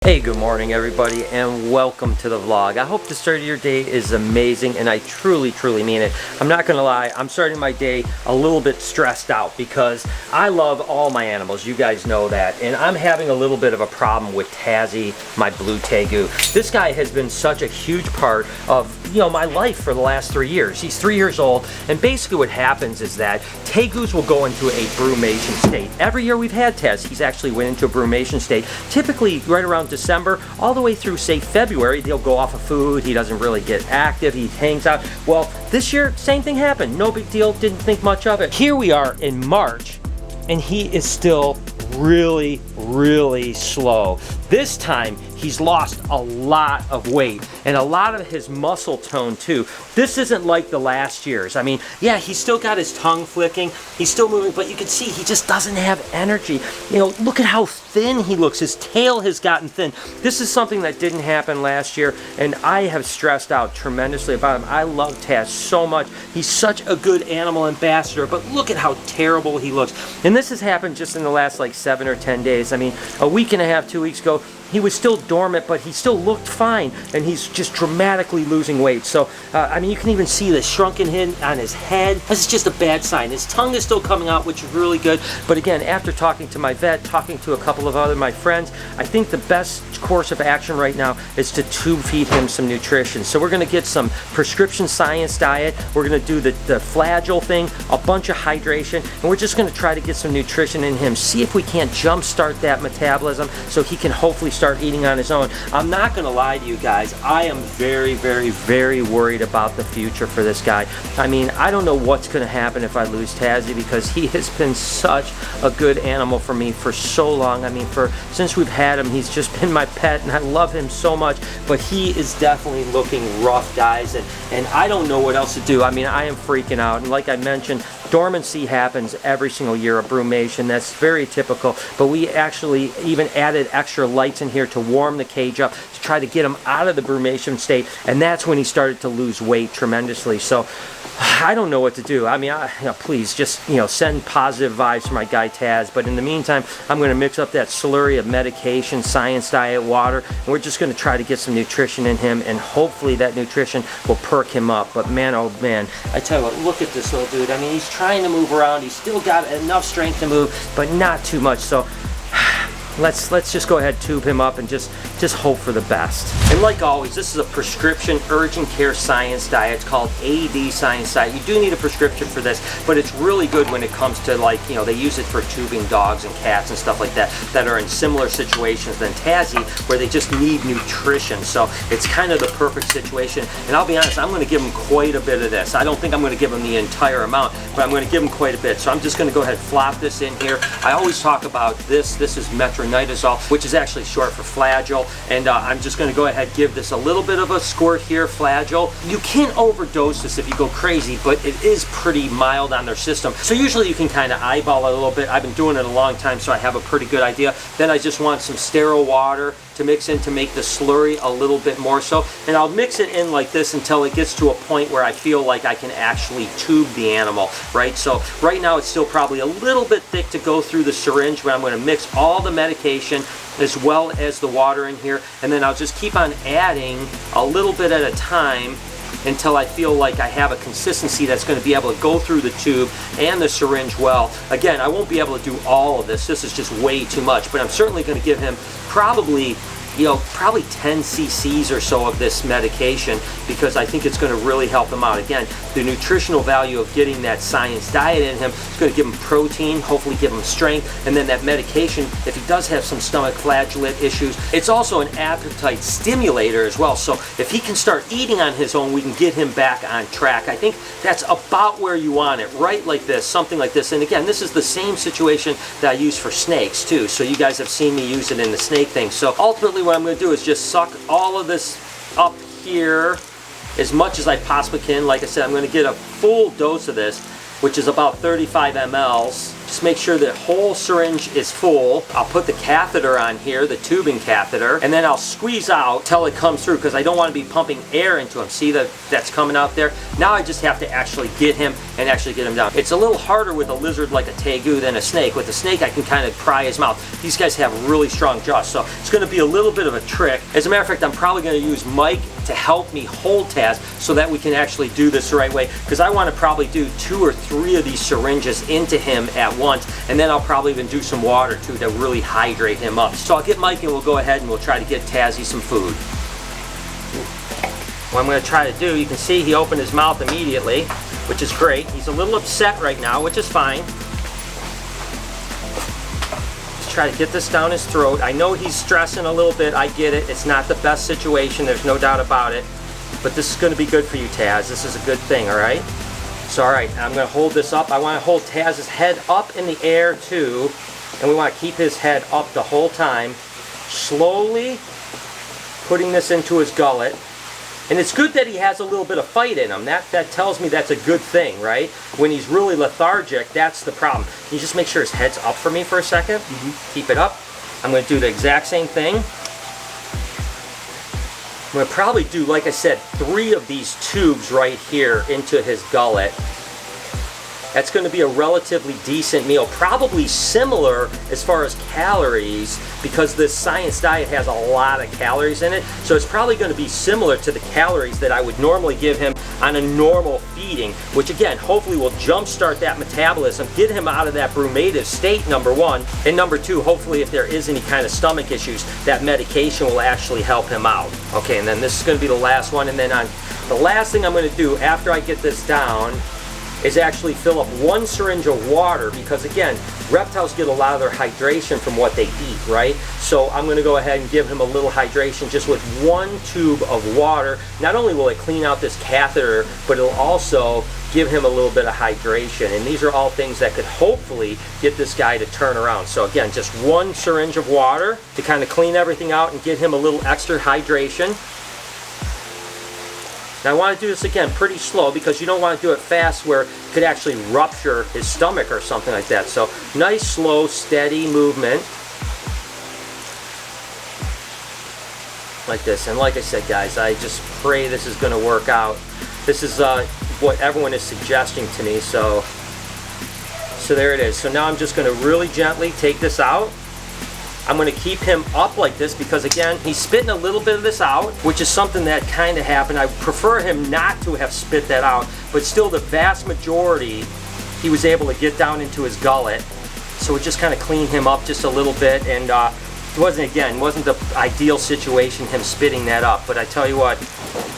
Hey, good morning everybody, and welcome to the vlog. I hope the start of your day is amazing, and I truly mean it. I'm not gonna lie, I'm starting my day a little bit stressed out because I love all my animals, you guys know that, and I'm having a little bit of a problem with Tazzy, my blue Tegu. This guy has been such a huge part of my life for the last 3 years. He's 3 years old, and basically what happens is that Tegus will go into a brumation state. Every year we've had Taz, he's actually went into a brumation state, typically right around December, all the way through, say, February. They'll go off of food, he doesn't really get active, he hangs out. Well, this year, same thing happened. No big deal, didn't think much of it. Here we are in March, and he is still really slow. This time, he's lost a lot of weight and a lot of his muscle tone too. This isn't like the last year's. I mean, yeah, he's still got his tongue flicking, he's still moving, but you can see he just doesn't have energy. Look at how thin he looks. His tail has gotten thin. This is something that didn't happen last year, and I have stressed out tremendously about him. I love Taz so much. He's such a good animal ambassador, but look at how terrible he looks. And this has happened just in the last like 7 or 10 days. I mean, a week and a half, 2 weeks ago, he was still dormant, but he still looked fine, and he's just dramatically losing weight. So, I mean, you can even see the shrunken head on his head. This is just a bad sign. His tongue is still coming out, which is really good. But again, after talking to my vet, talking to a couple of my friends, I think the best course of action right now is to tube feed him some nutrition. So we're gonna get some prescription science diet. We're gonna do the Flagyl thing, a bunch of hydration, and we're just gonna try to get some nutrition in him. See if we can't jumpstart that metabolism so he can hopefully start eating on his own. I'm not gonna lie to you guys, I am very worried about the future for this guy. I mean, I don't know what's gonna happen if I lose Tazzy, because he has been such a good animal for me for so long. I mean, since we've had him, he's just been my pet, and I love him so much, but he is definitely looking rough, guys, and I don't know what else to do. I mean, I am freaking out, and like I mentioned, dormancy happens every single year of brumation. That's very typical, but we actually even added extra lights in here to warm the cage up to try to get him out of the brumation state, and that's when he started to lose weight tremendously. So I don't know what to do. I mean, please just send positive vibes for my guy Taz, but in the meantime, I'm going to mix up that slurry of medication, science diet, water, and we're just going to try to get some nutrition in him, and hopefully that nutrition will perk him up. But man, oh man, I tell you what, look at this little dude. I mean, he's trying to move around, he's still got enough strength to move, but not too much. So let's just go ahead, tube him up, and just hope for the best. And like always, this is a prescription urgent care science diet. It's called AD science diet. You do need a prescription for this, but it's really good when it comes to, like, they use it for tubing dogs and cats and stuff like that are in similar situations than Tazzy, where they just need nutrition. So it's kind of the perfect situation. And I'll be honest, I'm going to give him quite a bit of this. I don't think I'm going to give him the entire amount, but I'm going to give him quite a bit. So I'm just going to go ahead and flop this in here. I always talk about this. This is metronidazole, which is actually short for Flagyl, and I'm just going to go ahead and give this a little bit of a squirt here, Flagyl. You can't overdose this if you go crazy, but it is pretty mild on their system. So usually you can kind of eyeball it a little bit. I've been doing it a long time, so I have a pretty good idea. Then I just want some sterile water to mix in to make the slurry a little bit more so, and I'll mix it in like this until it gets to a point where I feel like I can actually tube the animal, right? So right now it's still probably a little bit thick to go through the syringe, but I'm going to mix all the medication as well as the water in here, and then I'll just keep on adding a little bit at a time until I feel like I have a consistency that's going to be able to go through the tube and the syringe well. Again, I won't be able to do all of this. This is just way too much, but I'm certainly going to give him probably 10 cc's or so of this medication, because I think it's going to really help him out. Again, the nutritional value of getting that science diet in him is going to give him protein, hopefully give him strength, and then that medication, if he does have some stomach flagellate issues, it's also an appetite stimulator as well. So if he can start eating on his own, we can get him back on track. I think that's about where you want it, right like this, something like this. And again, this is the same situation that I use for snakes too, so you guys have seen me use it in the snake thing. So ultimately what I'm going to do is just suck all of this up here as much as I possibly can. Like I said, I'm going to get a full dose of this, which is about 35 mLs, Just make sure the whole syringe is full. I'll put the catheter on here, the tubing catheter, and then I'll squeeze out till it comes through because I don't want to be pumping air into him. See that's coming out there? Now I just have to actually get him and actually get him down. It's a little harder with a lizard like a tegu than a snake. With a snake, I can kind of pry his mouth. These guys have really strong jaws, so it's going to be a little bit of a trick. As a matter of fact, I'm probably going to use Mike to help me hold Taz so that we can actually do this the right way, because I want to probably do 2 or 3 of these syringes into him at once, and then I'll probably even do some water too to really hydrate him up. So I'll get Mike and we'll go ahead and we'll try to get Tazzy some food. What I'm going to try to do, you can see he opened his mouth immediately, which is great. He's a little upset right now, which is fine. Just try to get this down his throat. I know he's stressing a little bit. I get it. It's not the best situation. There's no doubt about it. But this is going to be good for you, Taz. This is a good thing, all right? So, all right, I'm going to hold this up. I want to hold Taz's head up in the air, too. And we want to keep his head up the whole time. Slowly putting this into his gullet. And it's good that he has a little bit of fight in him. That tells me that's a good thing, right? When he's really lethargic, that's the problem. Can you just make sure his head's up for me for a second? Mm-hmm. Keep it up. I'm going to do the exact same thing. I'm going to probably do, like I said, 3 of these tubes right here into his gullet. That's going to be a relatively decent meal, probably similar as far as calories, because this science diet has a lot of calories in it, so it's probably going to be similar to the calories that I would normally give him on a normal feeding, which again, hopefully will jumpstart that metabolism, get him out of that brumative state, number 1, and number 2, hopefully if there is any kind of stomach issues, that medication will actually help him out. Okay, and then this is going to be the last one, and then the last thing I'm going to do after I get this down is actually fill up 1 syringe of water, because again, reptiles get a lot of their hydration from what they eat, right? So I'm going to go ahead and give him a little hydration just with 1 tube of water. Not only will it clean out this catheter, but it'll also give him a little bit of hydration. And these are all things that could hopefully get this guy to turn around. So again, just 1 syringe of water to kind of clean everything out and get him a little extra hydration. Now I want to do this again pretty slow, because you don't want to do it fast where it could actually rupture his stomach or something like that. So nice, slow, steady movement. Like this. And like I said, guys, I just pray this is going to work out. This is what everyone is suggesting to me. So there it is. So now I'm just going to really gently take this out. I'm going to keep him up like this because, again, he's spitting a little bit of this out, which is something that kind of happened. I prefer him not to have spit that out, but still the vast majority he was able to get down into his gullet. So we just kind of clean him up just a little bit, and it wasn't the ideal situation, him spitting that up. But I tell you what,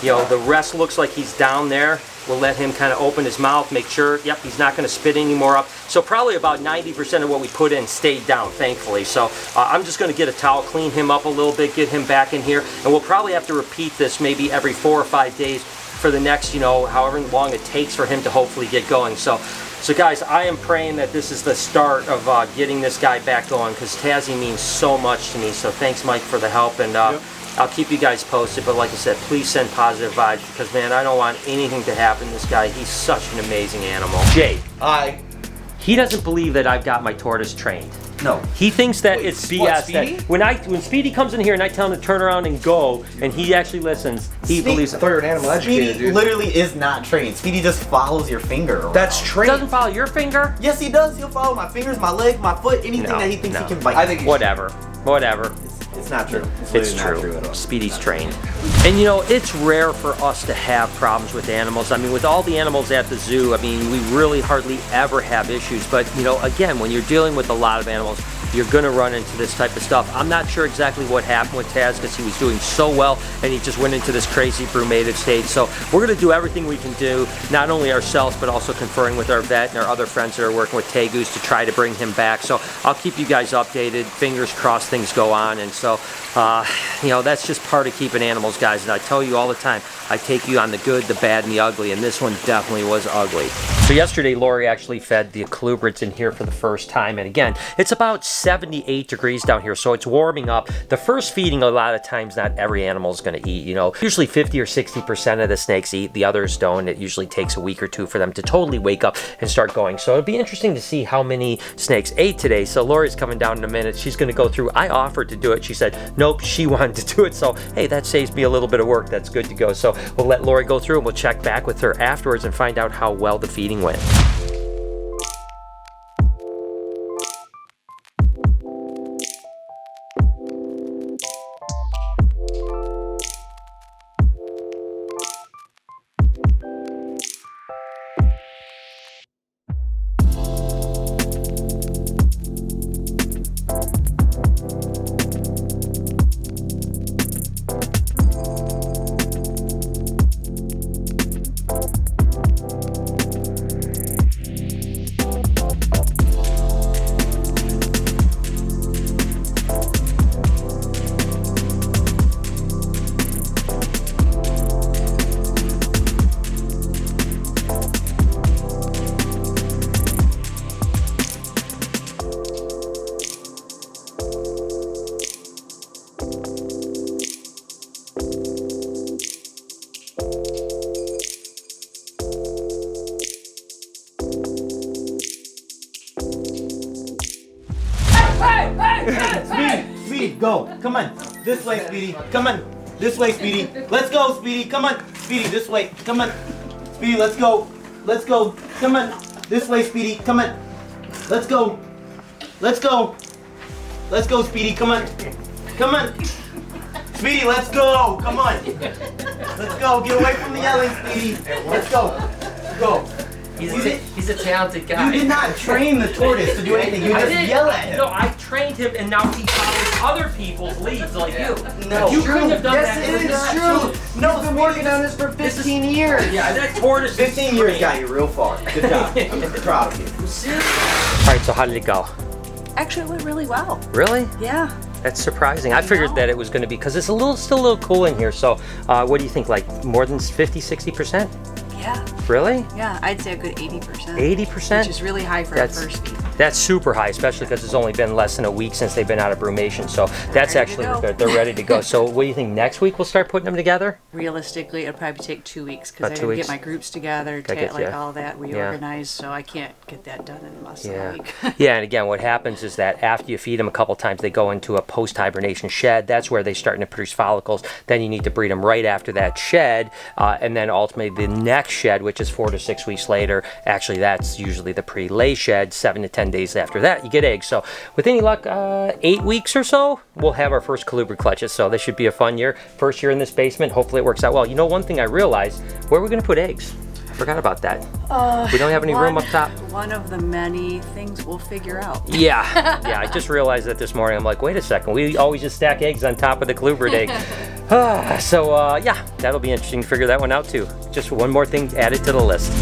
the rest looks like he's down there. We'll let him kind of open his mouth, make sure, yep, he's not going to spit any more up. So probably about 90% of what we put in stayed down, thankfully. So I'm just going to get a towel, clean him up a little bit, get him back in here. And we'll probably have to repeat this maybe every 4 or 5 days for the next, however long it takes for him to hopefully get going. So guys, I am praying that this is the start of getting this guy back going, because Tazzy means so much to me. So thanks, Mike, for the help. And yep. I'll keep you guys posted, but like I said, please send positive vibes, because, man, I don't want anything to happen to this guy. He's such an amazing animal. Jay. Hi. He doesn't believe that I've got my tortoise trained. No. He thinks that it's BS. What, Speedy? That when Speedy comes in here and I tell him to turn around and go, and he actually listens, he believes it. I thought you were an animal educator, Speedy dude. literally is not trained. Speedy just follows your finger around. That's He trained. doesn't follow your finger? Yes, he does. He'll follow my fingers, my leg, my foot, anything that he thinks he can bite. I think Whatever. it's not true. It's not true. at all. Speedy's trained. And it's rare for us to have problems with animals. I mean, with all the animals at the zoo, I mean, we really hardly ever have issues. But, again, when you're dealing with a lot of animals, you're going to run into this type of stuff. I'm not sure exactly what happened with Taz, because he was doing so well and he just went into this crazy brumative state. So we're going to do everything we can do, not only ourselves, but also conferring with our vet and our other friends that are working with Tegus to try to bring him back. So I'll keep you guys updated. Fingers crossed things go on. And so, that's just part of keeping animals, guys. And I tell you all the time, I take you on the good, the bad, and the ugly. And this one definitely was ugly. So yesterday, Lori actually fed the colubrids in here for the first time. And again, it's about 78 degrees down here, so it's warming up. The first feeding, a lot of times, not every animal is going to eat. You know, usually 50 or 60% of the snakes eat, the others don't. It usually takes a week or two for them to totally wake up and start going. So it'll be interesting to see how many snakes ate today. So Lori's coming down in a minute. She's going to go through. I offered to do it. She said nope, she wanted to do it. So hey, that saves me a little bit of work. That's good to go. So we'll let Lori go through and we'll check back with her afterwards and find out how well the feeding went. Speedy, go. Come on. This way, Speedy. Come on. This way, Speedy. Let's go, Speedy. Come on. Speedy, this way. Come on. Speedy, let's go. Let's go. Come on. This way, Speedy. Come on. Let's go. Let's go. Let's go, Speedy. Come on. Come on. Speedy, let's go. Come on. Let's go. Get away from the yelling, Speedy. Let's go. Go. He's a talented guy. You did not train the tortoise to do anything. You just yell at him. No, I trained him, and now he follows other people's leads like you. No, you couldn't have done yes, that. it is true. No, I've been working on this for 15 years. Yeah, that tortoise. 15 years got you real far. Good job. I'm proud of you. All right, so how did it go? Actually, it went really well. Really? Yeah. That's surprising. I figured that it was going to be, because it's still a little cool in here. So what do you think, like more than 50, 60%? Yeah. Really? Yeah, I'd say a good 80%. 80%? Which is really high for a first feed. That's super high, especially because it's only been less than a week since they've been out of brumation. So that's actually good. They're ready to go. So what do you think, next week we'll start putting them together? Realistically, it'll probably take 2 weeks because I About 2 gotta weeks? get my groups together, all that reorganized, so I can't get that done in less than a week. Yeah, and again, what happens is that after you feed them a couple times, they go into a post-hibernation shed. That's where they're starting to produce follicles. Then you need to breed them right after that shed, and then ultimately the next shed, which is 4 to 6 weeks later. Actually, that's usually the pre-lay shed. 7 to 10 days after that, you get eggs. So with any luck, 8 weeks or so, we'll have our first colubrid clutches. So this should be a fun year. First year in this basement. Hopefully it works out well. You know, one thing I realized, where are we going to put eggs? I forgot about that. We don't have any room up top. One of the many things we'll figure out. Yeah, I just realized that this morning. I'm like, wait a second. We always just stack eggs on top of the colubrid egg. Yeah, that'll be interesting to figure that one out too. Just one more thing added to the list.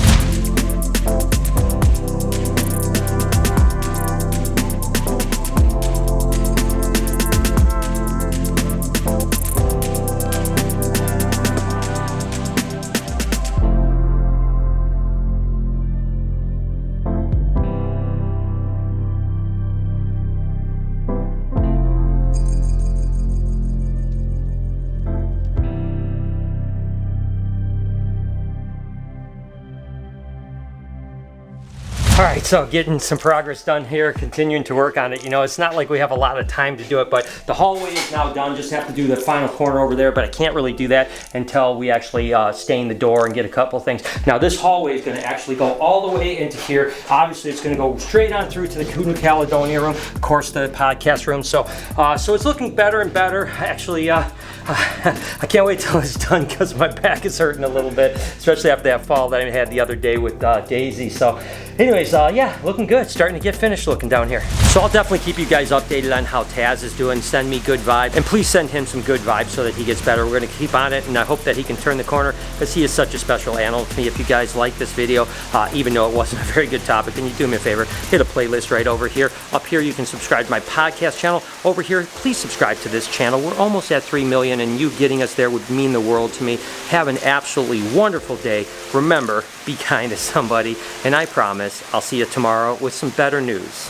All right, so getting some progress done here, continuing to work on it. You know, it's not like we have a lot of time to do it, but the hallway is now done. Just have to do the final corner over there, but I can't really do that until we actually stain the door and get a couple things. Now, this hallway is going to actually go all the way into here. Obviously, it's going to go straight on through to the New Caledonia room, of course, the podcast room. So it's looking better and better. Actually, I can't wait till it's done because my back is hurting a little bit, especially after that fall that I had the other day with Daisy. So anyways, yeah, looking good. Starting to get finished looking down here. So I'll definitely keep you guys updated on how Taz is doing. Send me good vibes, and please send him some good vibes so that he gets better. We're going to keep on it, and I hope that he can turn the corner because he is such a special animal to me. If you guys like this video, even though it wasn't a very good topic, can you do me a favor? Hit a playlist right over here. Up here, you can subscribe to my podcast channel. Over here, please subscribe to this channel. We're almost at 3 million, and you getting us there would mean the world to me. Have an absolutely wonderful day. Remember, be kind to somebody, and I promise I'll see you tomorrow with some better news.